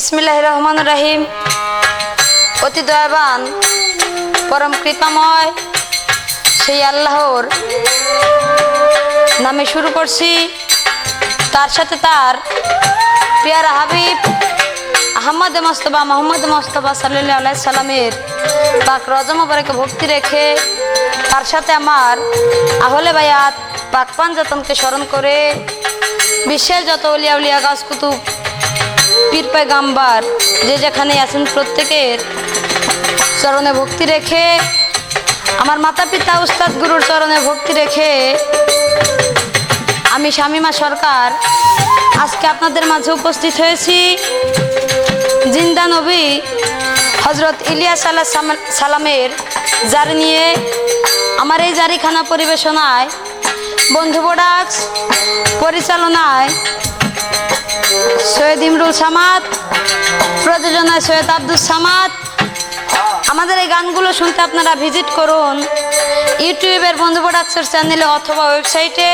বিসমিল্লাহির রহমানির রহিম। অতি দয়াবান পরম কৃপাময় সেই আল্লাহর নামে শুরু করছি, তার সাথে তার প্রিয়ারা হাবিব আহমদ মোস্তফা মোহাম্মদ মোস্তফা সাল্লাল্লাহু আলাইহি সাল্লামের পাক রওজা মোবারকে ভক্তি রেখে তার সাথে আমার আহলে বায়াত পাক পাঞ্জাতনকে স্মরণ করে বিশ্বের যত ওলিয়া উলিয়া গাছ কুতুব পীর পয়গাম্বার যে যেখানে আছেন প্রত্যেকের চরণে ভক্তি রেখে আমার মাতা পিতা উস্তাদ গুরুর চরণে ভক্তি রেখে আমি শামিমা সরকার আজকে আপনাদের মাঝে উপস্থিত হয়েছি। জিন্দা নবী হজরত ইলিয়াস আলাইহিস সালামের জারি নিয়ে আমার এই জারিখানা পরিবেশনায় বন্ধু প্রোডাক্টস পরিচালনায় সৈয়দ ইমরুল সামাদ, প্রযোজনায় সৈয়দ আব্দুল সামাদ। আমাদের এই গানগুলো শুনতে আপনারা ভিজিট করুন ইউটিউবের বন্ধু প্রোডাক্টসের চ্যানেলে অথবা ওয়েবসাইটে।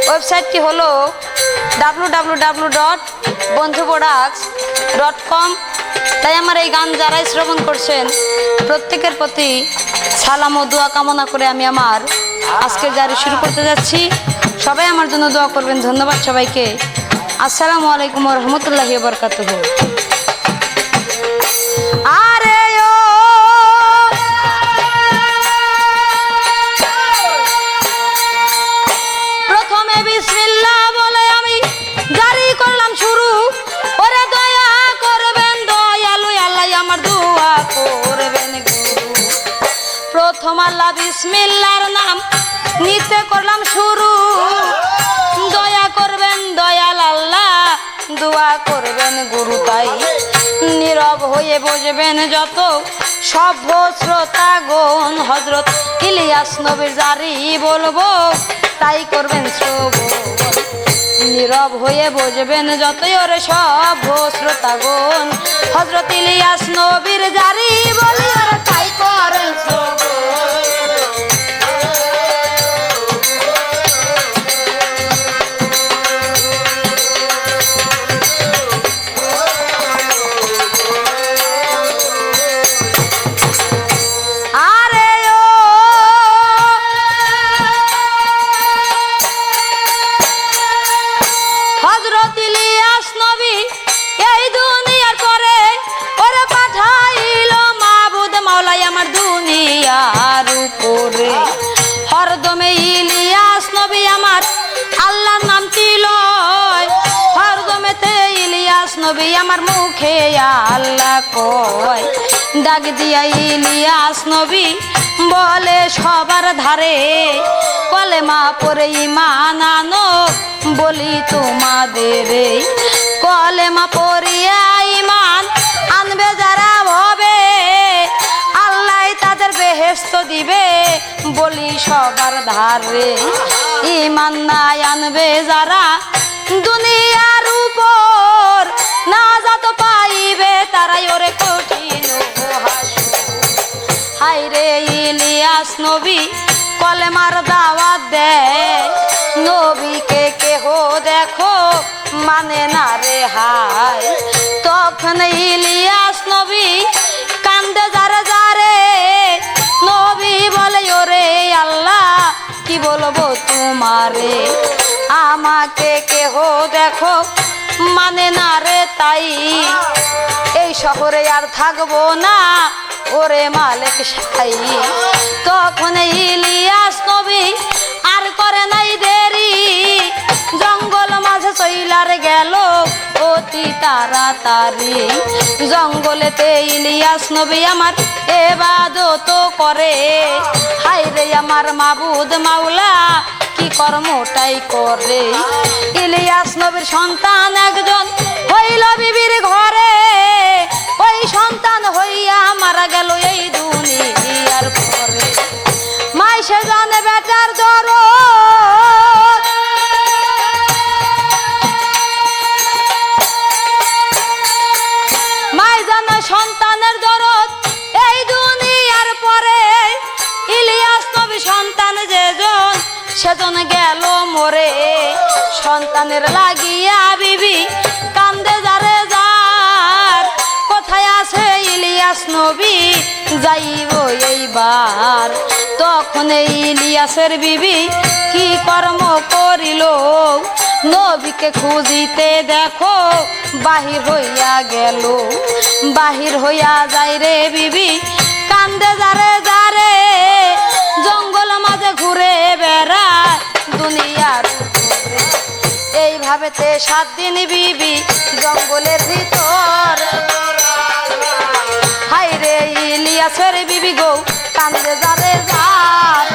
ওয়েবসাইটটি হলো www.bondhuproducts.com। তাই আমার এই গান যারাই শ্রবণ করছেন প্রত্যেকের প্রতি সালাম ও দোয়া কামনা করে আমি আমার আজকের জারি শুরু করতে যাচ্ছি। সবাই আমার জন্য দোয়া করবেন। ধন্যবাদ সবাইকে। আসসালামু আলাইকুম ওয়া রাহমাতুল্লাহি ওয়া বারাকাতুহু। আরে ও প্রথমে বিসমিল্লাহ বলে আমি জারি করলাম শুরু। ওরে দয়া করবেন দয়ালু আল্লাহ আমার দোয়া করবেন গুরু। প্রথম আল্লাহ বিসমিল্লাহর নাম নিতে করলাম শুরু। দয়া করবেন দয়াল আল্লাহ দোয়া করবেন গুরু। তাই নীরব হয়ে বসবেন যত সভ্য শ্রোতাগণ। হযরত ইলিয়াস নবীর জারি বলবো তাই করবেন শ্রবণ। নীরব হয়ে বসবেন যতই ওরে সভ্য শ্রোতাগণ। হযরত ইলিয়াস নবীর জারি বলি ওরে তাই করেন শ্রবণ। হরদমে ইলিয়াস নবী আমার আল্লাহর নামটি লয়। হরদমেতে ইলিয়াস নবী আমার মুখে আল্লাহ কয়। ডাক দিয়া ইলিয়াস নবী বলে সবার ধারে কলেমা পড়ে ঈমান আনো বলি তোমাদের। কলেমা পড়িয়া ঈমান আনবে যারা ভবে আল্লাহ তাদের বেহেশত দিবে বলি সবার ধারে। ঈমান না আনবে যারা দুনিয়ার উপর নাজাত পাইবে তারাই ওরে কঠিন হাসর। হায়রে ইলিয়াস নবী কলেমার দাওয়াত দেয়। নবীকে কেহ দেখো মানে না রে হায়। তখন ইলিয়াস নবী কান্দে যারে যারে। নবী বলে ওরে আল্লাহ কি বলবো তোমারে। আমাকে কেহ দেখো মানে না রে তাই এই শহরে আর থাকবো না ওরে মালিক সাই। তখন ইলিয়াস নবী আর করে নাই দেরি। জঙ্গল মাঝে চইলার গেল অতি তাড়াতাড়ি। জঙ্গলেতে ইলিয়াস নবী আমার ইবাদত করে। হায়রে আমার মাবুদ মাওলা কি কর্মটাই করে। ইলিয়াস নবীর সন্তান একজন হইল বিবির ঘরে। ওই সন্তান হইয়া মারা গেল এই দুনিয়ার পরে। মাইসে জানে বেটার দরদ মাই জানে সন্তানের দরদ এই দুনিয়ার পরে। ইলিয়াস নবী সন্তান যেজন সেজন গেল মরে। সন্তানের লাগিয়া বিবি কান্দে যারে যায়। ইলিয়াস নবী যাইব এইবার। তখন ইলিয়াসের বিবি কি কর্ম করিল, নবীকে খুঁজিতে দেখো বাহির হইয়া গেল। বাহির হইয়া যায় রে বিবি, কান্দে যারে যারে, জঙ্গল মাঝে ঘুরে বেড়ায় দুনিয়ার উপরে। এইভাবেতে 7 দিন বিবি জঙ্গলের ভিতর। হাইরে ইলিয়াসের বিবি গো কান্দে যারে যার।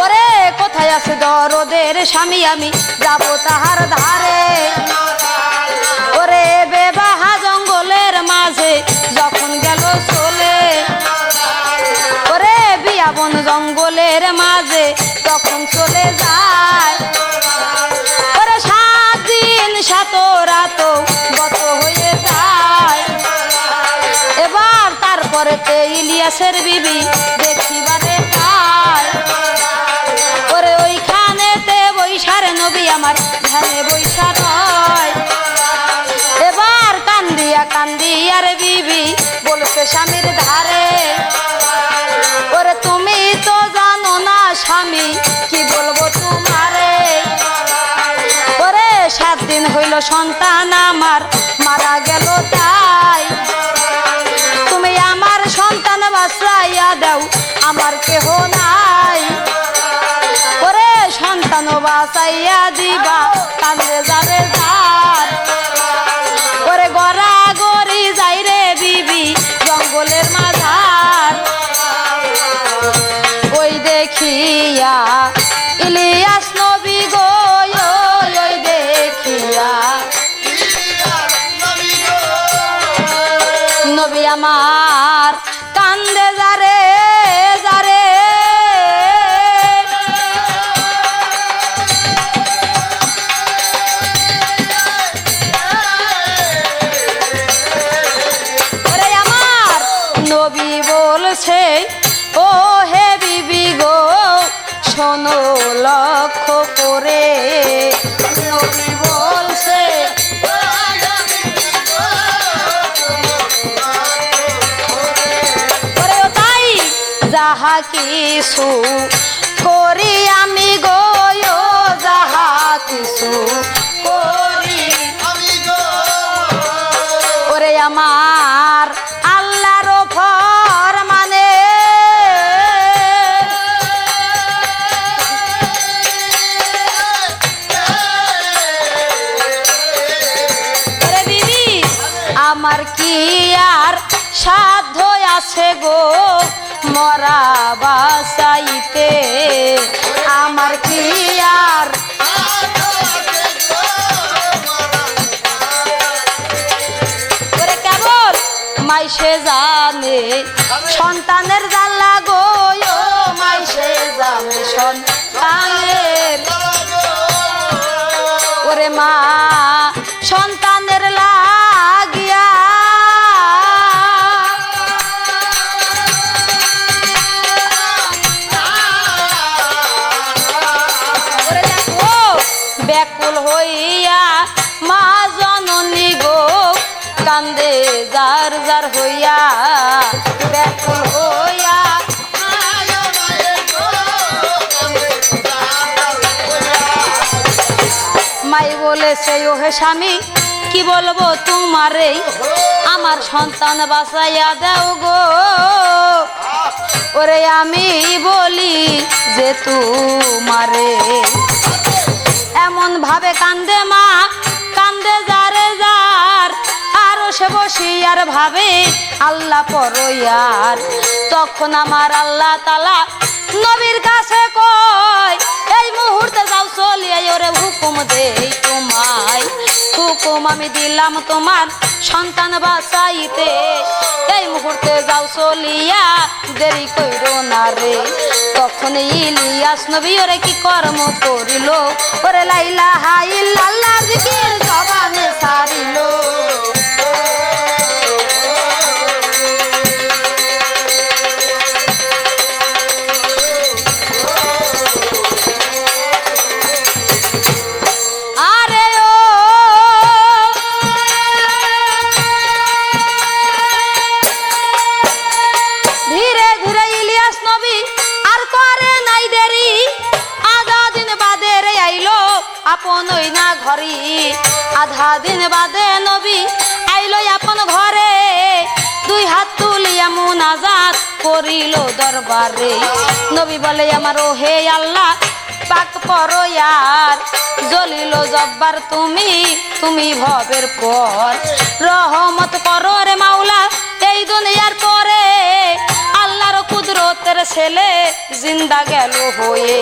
ওরে কোথায় আছে দরদের স্বামী, আমি যাব তাহার ধারে। ওরে বেবাহা জঙ্গলের মাঝে যখন গেল চলে, ওরে বিয়াবন জঙ্গলের মাঝে তখন চলে যায়। ওরে 7 দিন 7 রাত গত হয়ে যায়। এবার তারপরেতে ইলিয়াসের বিবি দেখিবারে পায়। ওরে ওইখানেতে বৈশার নবী আমার ধ্যানে বৈশা নয়। এবার কান্দিয়া কান্দিয়ার বিবি বলছে স্বামীর ধারে, ওরে তুমি তো জানো না স্বামী কি বলবো তোমারে। ওরে 7 দিন হইল সন্তান আমার মারা গেল, তাই তুমি আমার সন্তান বাঁচাইয়া দাও, আমার কেহ নাই। ওরে সন্তান বাঁচাইয়া দিবা কান্দে যারে যার। ওরে গড়া গড়ি যাই রে বিবি জঙ্গলের মাঝার। ওই দেখিয়া ইলিয়াস নবী গো, ওই দেখিয়া নবী আমার কান্দে যারে যারে। ওরে আমার নবী বলছে ও হে বিবি গো শোনো লক্ষ্য করে। নবী বলছে যাহা কিছু করি আমি গো, যাহা কিছু করি ওরে আমার আল্লাহর ফরমানে। ওরে বিবি আমার কি আর সাধ্য আছে গো মরা বাসাইতে, আমার কি আর ওরে কেবল মাইসে জানে সন্তানের জ্বালা গো, মাইসে জানে সন্তানের। ওরে মা সন্তানের লাগিয়া ব্যাকুল হইয়া মা জননী গো কান্দে যার যার হইয়া। ব্যাকুল হইয়া মাই বলেছে ও হে স্বামী কি বলবো তোমারে, আমার সন্তান বাঁচাইয়া দাও গো। ওরে আমি বলি যে তোমারে। এমন ভাবে কান্দে মা কান্দে যারে যার, আরো সে বসিয়ার ভাবে আল্লাহ পরয়ার। তখন আমার আল্লাহ তাআলা নবীর কাছে কয় এই মুহূর্তে যাও চলিয়া, ওরে হুকুম দেই তোমায়। হুকুম আমি দিলাম তোমার সন্তান বাঁচাইতে, এই মুহূর্তে যাও চলিয়া দেরি কইরো না রে। তখন ইলিয়াস নবী ওরে কি কর্ম করিল, ওরে লা ইলাহা ইল্লাল্লাহ জিকির জবানে ছাড়িল। আপনই না ঘরি আধা দিন বাদে নবী আইলো আপন ঘরে দুই হাত তুলিয়া মুনাজাত করিল দরবারে নবী বলে আমার ও হে আল্লাহ পাক পরয়ার জলিল জব্বার তুমি ভবের পর রহমত করো রে মাওলা এই দুনিয়ার পরে আল্লাহর কুদরতের ছেলে জিন্দা গেল হয়ে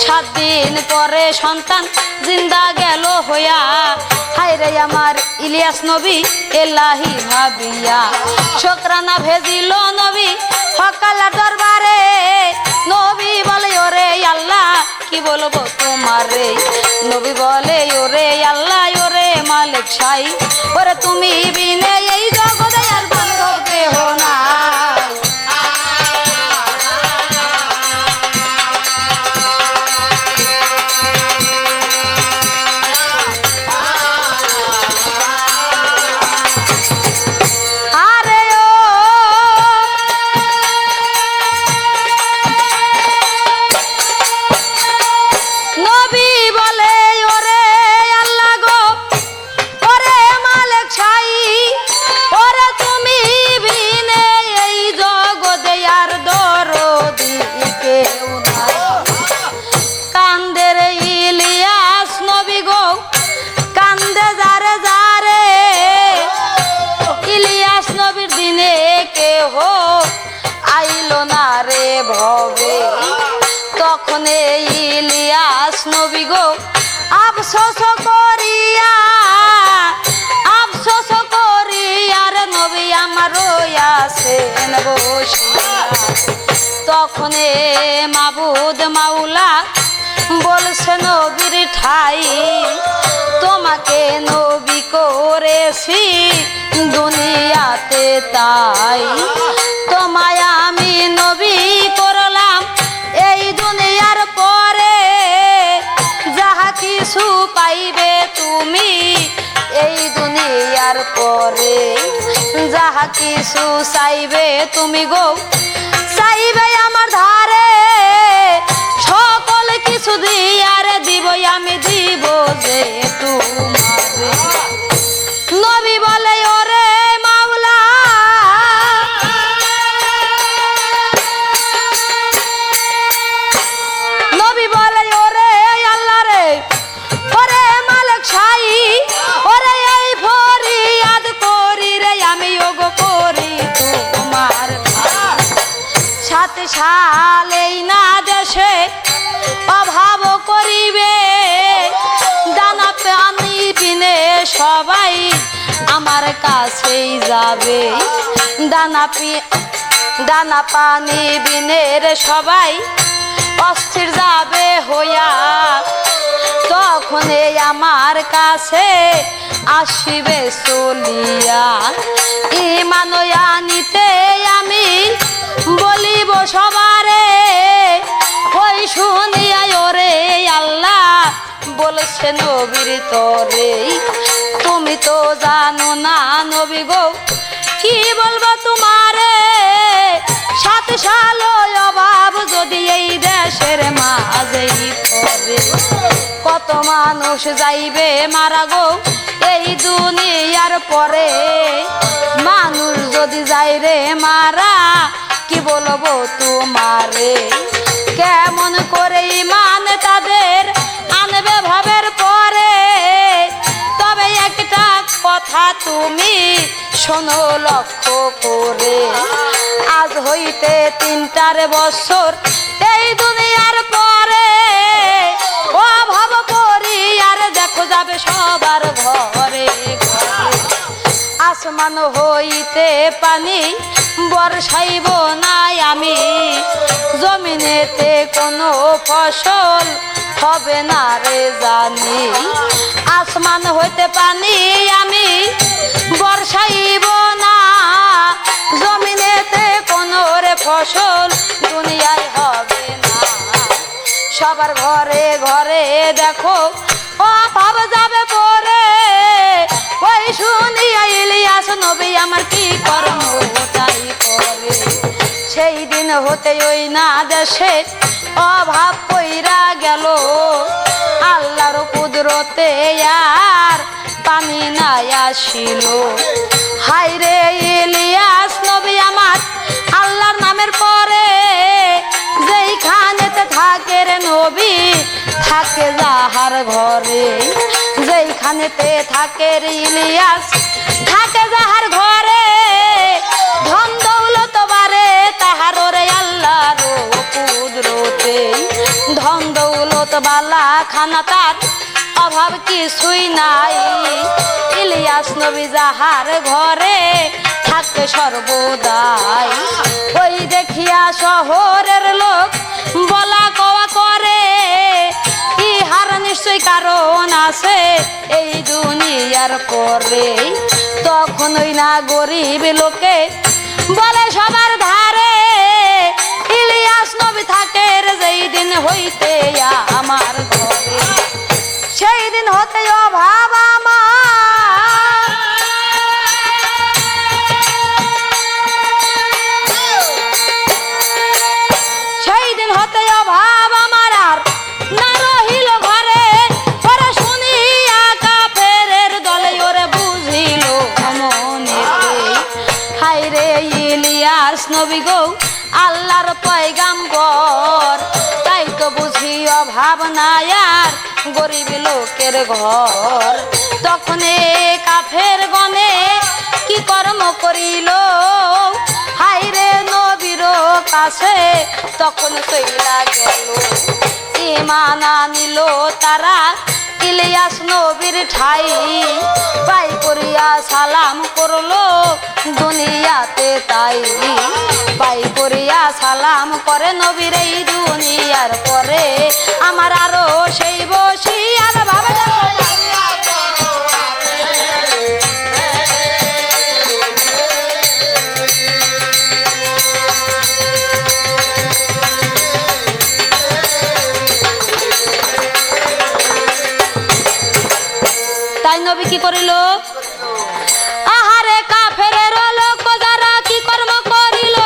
7 দিন পরে সন্তান জিন্দা গেল হইয়া হায় রে আমার ইলিয়াস নবী এলাহি ভাবিয়া শুকরানা ভেজিল নবী হকালা দরবারে নবী বলে ওরে আল্লাহ কি বলবো তোমারে নবী বলে ওরে আল্লাহ ওরে মালিক শাই ওরে তুমি বিনে এই জগতে আর বান্ধব দেহ না তখন ইলিয়াস নবী গো আফসোস করিয়া রে নবী আমার আছেন বসিয়া তখন মাবুদ মাওলা বলছে নবীর ঠাই তোমাকে নবী করেছি দুনিয়াতে তাই তোমায় আমি নবী করলাম এই দুনিয়ার পরে যাহা কিছু পাইবে তুমি এই দুনিয়ার পরে যাহা কিছু চাইবে তুমি গো চাইবে আমার ধারে সকল কিছু দিয়ার দিব আমি দিব যে তোমারে নবী বলে ওরে মাওলা নবী বলে ওরে আল্লাহ রে ওরে মালিক শাই ওরে এই ফরিয়াদ করি রে আমি ওগো করি তোমার সাথে সালেই না দেশে অভাব করিবে দানা পানি বিনে সবাই আমার কাছেই যাবে দানা পানি বিনে রে সবাই অস্থির যাবে হইয়া তখন আমার কাছে আসিবে চলিয়া ঈমান আনিতে আমি বলিব সবারে ওই শুনিয়া ওরে আল্লাহ বলছে নবীর তরে তুমি তো জানো না নবী গো কি বলবো তোমারে 7 সাল অভাব যদি এই দেশের মাঝেই পড়ে কত মানুষ যাইবে মারা গো এই দুনিয়ার পরে মানুষ যদি যাই রে মারা কি বলবো তোমারে কেমন করে ঈমান তাদের আনবে ভবের পরে তবে একটা কথা তুমি শোনো লক্ষ্য করে আজ হইতে 3 বছর এই দুনিয়ার পরে অভাব পরিয়ার দেখো যাবে সবার ঘরে ঘরে আসমান হইতে পানি বর্ষাইব না আমি জমিনেতে কোনো ফসল হবে না রে জানি আসমান হইতে পানি আমি বর্ষাইব না জমিনেতে কোনো রে ফসল দুনিয়ায় হবে না সবার ঘরে ঘরে দেখো অভাব যাবে পরে ওই শুনিয়া ইলিয়াস নবী আমার কি কর্ম তাই করে সেই দিন হতে ওই না দেশে অভাব পইরা গেল আল্লাহর কুদরতে আর পানি নাই আসিল। হায়রে ইলিয়াস নবী আমার আল্লাহর নামের পরে যেইখানেতে থাকে রে নবী থাকে যাহার ঘরে, যেইখানেতে থাকে রে ইলিয়াস থাকে যাহার ঘরে, ধন দৌলত বারে তাহার রে আল্লাহর কুদরতে, ধন দৌলত বালা খানা তার অভাব কিছুই নাই। ইলিয়াস নবী যাহার ঘরে থাকে সর্বদাই। ওই দেখিয়া শহরের লোক বলা কওয়া করে, ইহার নিশ্চয় কারণ আছে এই দুনিয়ার পরে। তখন ওই না গরিব লোকে বলে সবার ধারে, ইলিয়াস নবী থাকে যেই দিন হইতে আমার ঘরে, সেই দিন হতে অভাব আমার, সেই দিন হতে অভাব আমার আর না রহিল ঘরে। ওরে শুনিয়া কাফেরের দলে ওরে বুঝিল মনেতে, হায়রে ইলিয়াস নবী গো আল্লাহর পয়গাম্বর, তাই তো বুঝি অভাব নাই আর গরিব লোকের ঘর। তখন কাফের গনে কি কর্ম করিল, হায়রে নবীর কাছে তখন চইলা গেল। ঈমান আনিল তারা ইলিয়াস নবীর ঠাই, পাই করিয়া সালাম করলো দুনিয়াতে তাই, পাই করিয়া সালাম করে নবীর এই দুনিয়ার পরে। আমার আরো সেই বসি আর ভাবে তাই নবী কি করিল, আহারে কাফেরের লোক যারা কি কর্ম করিল,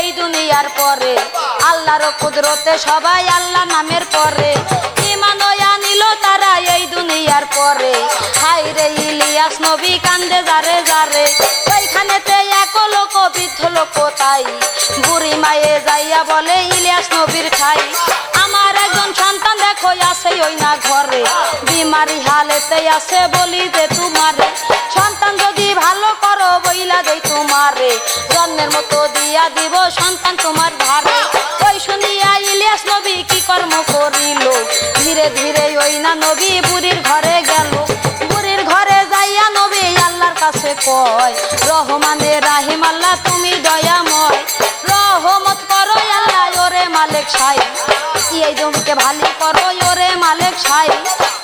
এই দুনিয়ার পরে আল্লাহর কুদরতে সবাই আল্লাহ নামের পরে ঈমান আনিল তারা এই দুনিয়ার পরে। হায়রে ইলিয়াস নবী কান্দে যারে যারে, ওইখানেতে এক লোক বৃদ্ধ লোক তাই, বুড়ি মায়ে যাইয়া বলে ইলিয়াস নবীর ঠাই, আমার একজন সন্তান দেখো আছে ওই না ঘরে, বিমারি হালেতে আছে বলি যে তোমারে, সন্তান যদি ভালো করো বইলা দেই তোমারে, জন্মের মতো দিয়া দিব সন্তান তোমার ভারে। ওই শুনিয়া ইলিয়াস নবী কি কর্ম করিল, ধীরে ধীরে ওই না নবী বুড়ির ঘরে গেল। বুড়ির ঘরে যাইয়া নবী আল্লাহর কাছে কয়, রহমানে রাহিম আল্লাহ তুমি দয়াময়, রহমত করো আল্লাহ ওরে মালিক সাই, এই জমিকে ভালো করো ওরে মালিক সাই,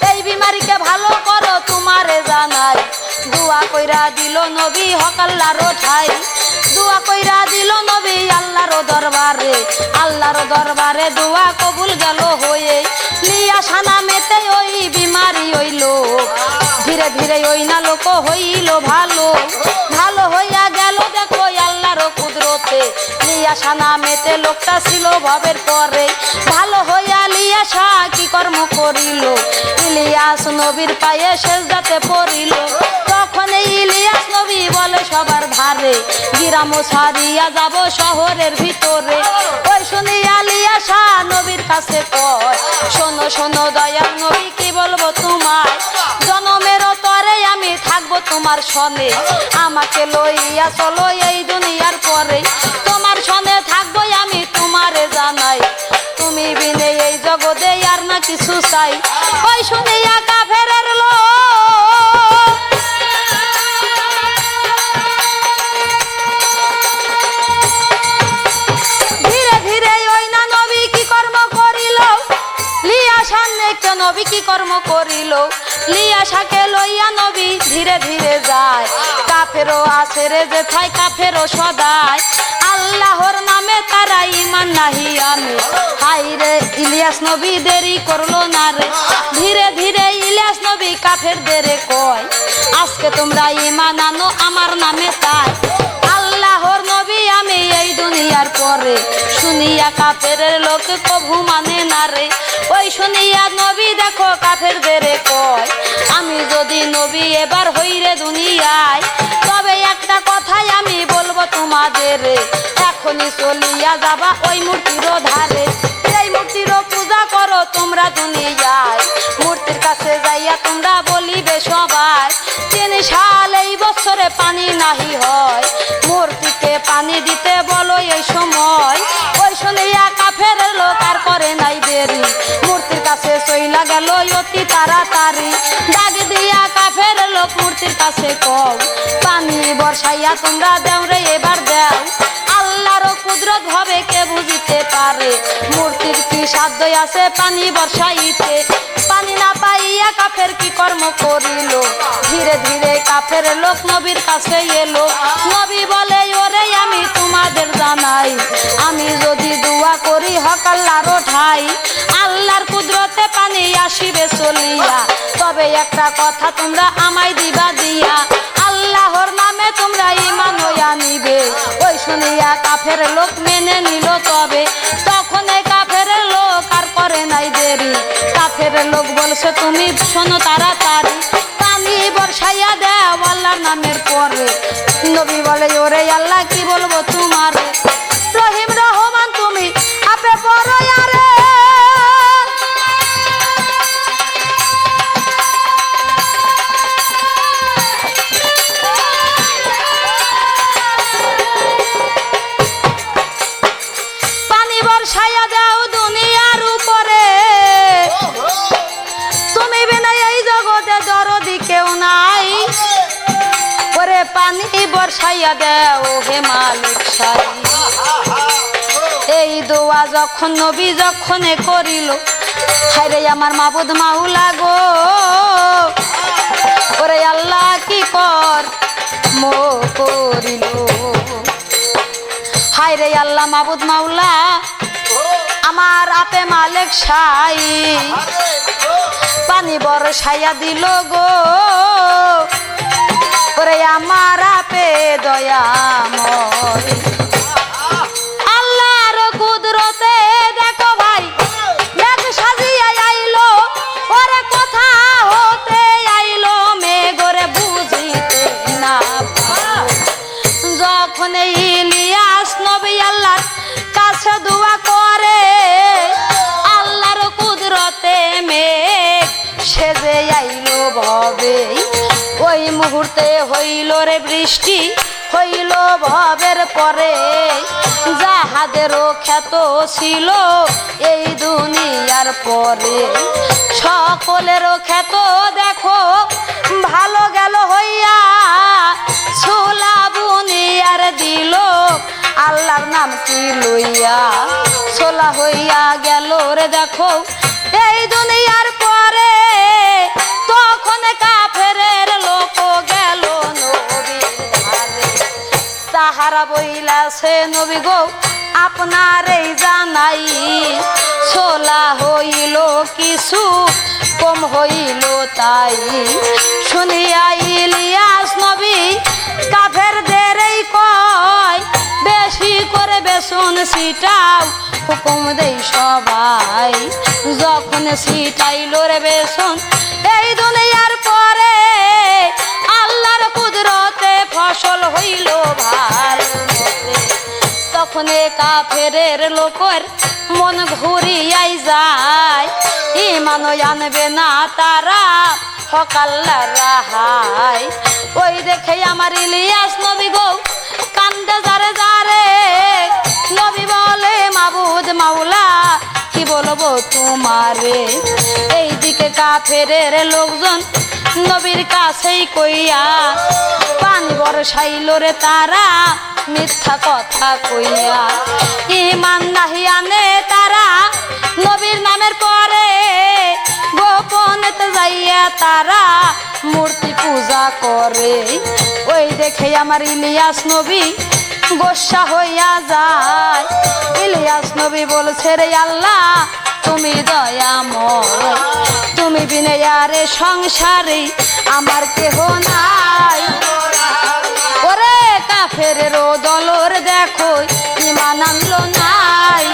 এই বিমারিকে ভালো করো তোমারে জানাই। দুয়া কইরা দিল নবী হক আল্লাহর ঠাই, দুয়া কইরা দিল নবী আল্লাহর দরবারে, আল্লাহর দরবারে দুয়া কবুল গেল হয়ে, লিয়া সানা মেতে ওই বিমারি হইল, ধীরে ধীরে ওই না লোক হইল ভালো, ভালো হইয়া গেল দেখো আল্লাহর কুদরতে, লিয়া সানা মেতে লোকটা ছিল ভবের পরে, ভালো হইয়া লিয়া সা কি কর্ম করিল, ইলিয়াস নবীর পায়ে সেজদাতে পড়িল। তখন ইলিয়াস নবী বলে সবার ধারে, গ্রাম ছাড়িয়া যাব শহরের ভিতরে, ওই শুনিয়া লিয়াসা নবীর কাছে কয় শোনো শোনো দয়াল নবী কি বলবো তোমায় জনমের তরে আমি থাকবো তোমার সনে আমাকে লইয়া চলো এই দুনিয়ার পরে তোমার সনে থাকবো আমি তোমারে জানাই তুমি বিনে এই জগতে আর না কিছু চাই ওই শুনিয়া কাফেরের লোক নবী কি কর্ম করিল লিয়াসাকে লইয়া নবী ধীরে ধীরে যায় কাফেরও আছে রে যেথায় কাফেরও সদায় আল্লাহর নামে তারা ঈমান নাহি আনে হাই রে ইলিয়াস নবী দেরি করলো না রে ধীরে ধীরে ইলিয়াস নবী কাফেরদের কয় আজকে তোমরা ঈমান আনো আমার নামে তাই আল্লাহর নবী আমি এই দুনিয়ার পরে শুনিয়া কাফেরের লোক কভু মানে না রে ওই শুনিয়া নবী দেখো কাফেরদের কয় আমি যদি নবী এবার হই রে দুনিয়ায় তবে একটা কথাই আমি বলবো তোমাদের এখনই চলিয়া যাবা ওই মূর্তির ধারে এই মূর্তির পূজা করো তোমরা দুনিয়ায় মূর্তির কাছে যাইয়া তোমরা বলিবে সবাই 3 সাল এই বছরে পানি নাহি হয় মূর্তিকে পানি দিতে বলো এই সময় ওই শুনিয়া কাফের লোক আর করে নাই দেরি মূর্তির কাছে চইলা গেল অতি তাড়াতাড়ি ডাক দিয়া কাফের লোক মূর্তির কাছে কও পানি বর্ষাইয়া তোমরা দেও রে এবার দেও আল্লাহর কুদরত ভাবে কে বুঝিতে পারে মূর্তির কি সাধ্য আছে পানি বর্ষাইতে পানি না পাইয়া কাফের কি কর্ম করিল ধীরে ধীরে কাফের লোক নবীর কাছে এলো নবী বলে ওরে আমি তোমাদের জানাই আমি যদি দোয়া করি হক আল্লাহর ঠাই আল্লাহর কুদরতে পানি আসিবে চলিয়া তবে একটা কথা তোমরা আমায় দিবা দিয়া আল্লাহর নামে তোমরা ঈমান হইয়া নিবে ওই শুনিয়া কাফের লোক মেনে নিল তবে তখন এই কাফের লোক আর করে নাই দেরি কাফের লোক বলছে তুমি শোনো তাড়াতাড়ি পানি বর্ষাইয়া দেও আল্লাহর নামের পরে নবী বলে ওরে আল্লাহ কি বলবো তোমারে রহিম রহমান তুমি আপে পড়ো আরে পানি বর্ষাইয়া দাও দুনিয়ার উপরে তুমি বিনা এই জগতে দরদি কেউ নাই ওরে পানি বর্ষাইয়া দেও হে মালিক সাই এই দোয়া যখন নবী যখন করিল হায়রে আমার মাবুদ মাওলা গো ওরে আল্লাহ কি কর মো করিল হায়রে আল্লাহ মাবুদ মাওলা আমার আপে মালিক সাই পানি বর্ষাইয়া দিল গো ওরে আমার আপে দয়াময় আল্লাহর কুদরতে দেখো ভাই মেঘ সাজিয়া আইলো ওরে কথা হতে আইলো মেঘরে বুঝিতে না যখন ইলিয়াস নবী আল্লাহর কাছে দোয়া করে আল্লাহর কুদরতে মেঘ সেজে আইলো ভবে ওই মুহূর্তে হইল রে বৃষ্টি হইল ভবের পরে যাহাদেরও খ্যাত ছিল এই দুনিয়ার পরে সকলেরও খ্যাত দেখো ভালো গেল হইয়া ছোলা বুনিয়ার দিল আল্লাহর নাম কি লইয়া ছোলা হইয়া গেল রে দেখো এই দুনিয়ার পরে তখন কাফেরের লোক গেল নবীর ধারে তাহারা বইলাছে নবী গো আপনার এই জানাই ছোলা হইল কিছু কম হইল তাই শুনিয়া ইলিয়াস নবী কাফেরদের এই কয় বেশি করে বেসন ছিটাও হুকুম দেই সবাই যখন ছিটাইল রে বেসন এই দুনিয়ার পরে আল্লাহর কুদরতে ফসল হইল ভালো তখন কাফেরের লোকের মন ঘুরিয়াই যায়, ইমান আনবে না তারা হক আল্লাহর রাহাই। ওই দেখে আমার ইলিয়াস নবী গো কান্দে যারে যারে, নবী বলে মাবুদ মাওলা কি বলবো তোমারে। এইদিকে কাফেরের লোকজন নবীর কাছেই কইয়া পানি বরসাইল রে তারা মিথ্যা কথা কইয়া। ইমান নাহি আনে তারা নবীর নামের পরে, গোপনেতে যাইয়া তারা মূর্তি পূজা করে। ওই দেখে আমার ইলিয়াস নবী গোসা হইয়া যায়। ইলিয়াস নবী বলছে রে আল্লাহ তুমি দয়াময়, তুমি বিনে আরে সংসারে আমার কেহ নাই। ওরে কাফেরের দলর দেখো ইমান আনলো নাই,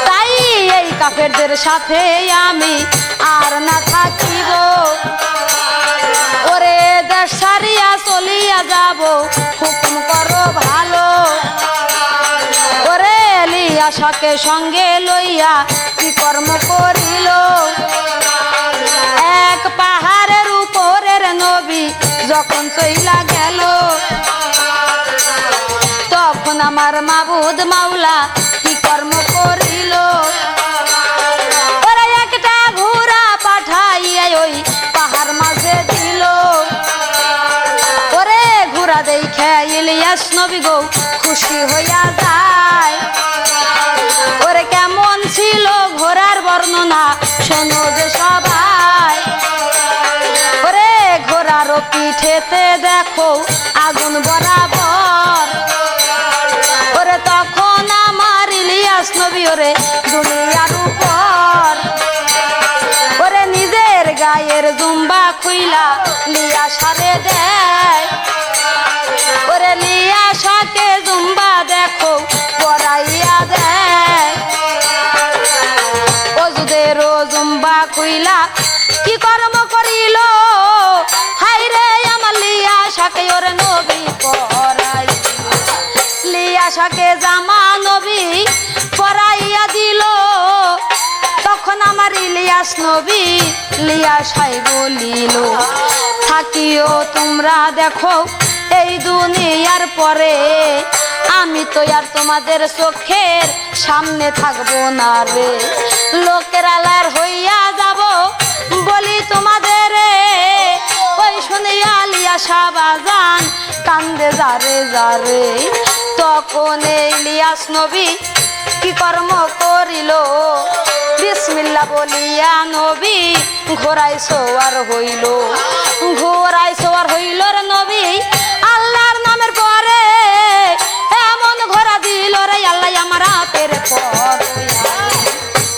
তাই এই কাফেরদের সাথে আমি আর না থাকিব। ওরে দেশ ছাড়িয়া চলিয়া যাব হুকুম করো ভালো। ওরে ইলিয়াসকে সঙ্গে লইয়া কি কর্ম করিল, এক পাহাড়ের উপরের নবী যখন চইলা গেল, তখন আমার মাবুদ মাওলা কি কর্ম করিল। ওরে একটা ঘোড়া পাঠাইয়া ওই পাহাড় মাঝে দিল। ওরে ঘোড়া দেখে ইলিয়াস নবী গো খুশি হইয়া যায়। ওরে কেমন ছিল ঘোড়ার বর্ণনা শোনো যে সবাই। ওরে ঘোড়ার পিঠেতে দেখো আগুন বরাবর। ওরে তখন আমার ইলিয়াস নবী ওরে দুনিয়ার উপর। ওরে নিজের গায়ের জুম্বা খুইলা লিয়াসারে দেয়। ওরে লিয়াসাকে জুম্বা দেখো পরাইয়া দেয়। ওজুদেরও জুম্বা খুইলা কি কর্ম করিল, হাইরে আমার লিয়াসাকে ওরে নবী পরাই। লিয়াসাকে জামা নবী পরাইয়া দিল। তখন আমার ইলিয়াস নবী লিয়াসাই বলিল থাকিও তোমরা দেখো এই দুনিয়ার পরে, আমি তো আর তোমাদের চোখের সামনে থাকবো না রে। লোকের আলার হইয়া যাব বলি তোমাদের। ওই শুনিয়া লিয়াসা বাজান কান্দে যারে যারে। তখন ইলিয়াস নবী কি কর্ম করিল, বিসমিল্লাহ বলিয়া নবী ঘোড়ায় সওয়ার হইল। ঘোড়ায় সওয়ার হইল রে নবী আল্লাহর নামের পরে, এমন ঘোড়া দিল রে আল্লাহ আমার আপের পর।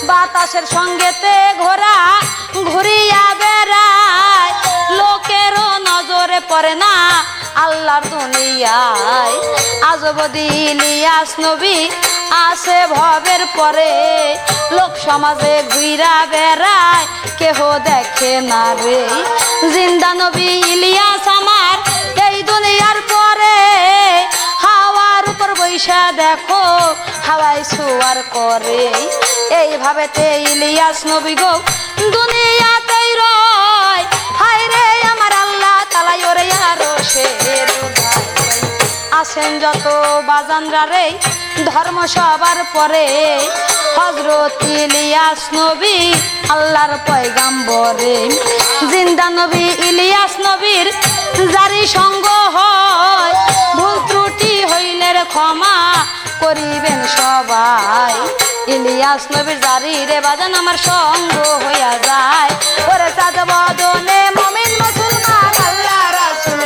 বাতাসের সঙ্গেতে ঘোড়া ঘুরিয়া বেড়ায়, লোকেরও নজরে পড়ে না আল্লাহর দুনিয়ায়। আজবদি ইলিয়াস নবী আসে ভবের পরে, লোক সমাজে ঘুরা বেড়ায় কেহ দেখে না রে। জিন্দা নবী ইলিয়াস আমার এই দুনিয়ার পরে, হাওয়ার উপর বৈশা দেখো হাওয়ায় সোয়ার করে। এইভাবে ইলিয়াস নবী গো দুনিয়াতেই রয়, হায় রে আমার আল্লাহ তালাই ওরে আরো শের আসেন যত বাজানরা রে ধর্ম সবার পরে। হযরত ইলিয়াস নবী আল্লাহর পয়গাম্বরে, জিন্দা নবী ইলিয়াস নবীর জারি সঙ্গ হয়। ভুল ত্রুটি হইলে ক্ষমা করিবেন সবাই। ইলিয়াস নবীর জারি রে বাজান আমার সঙ্গ হইয়া যায়। ওরে চাঁদ বদনে মুমিন মুসলমান আল্লাহ রাসূল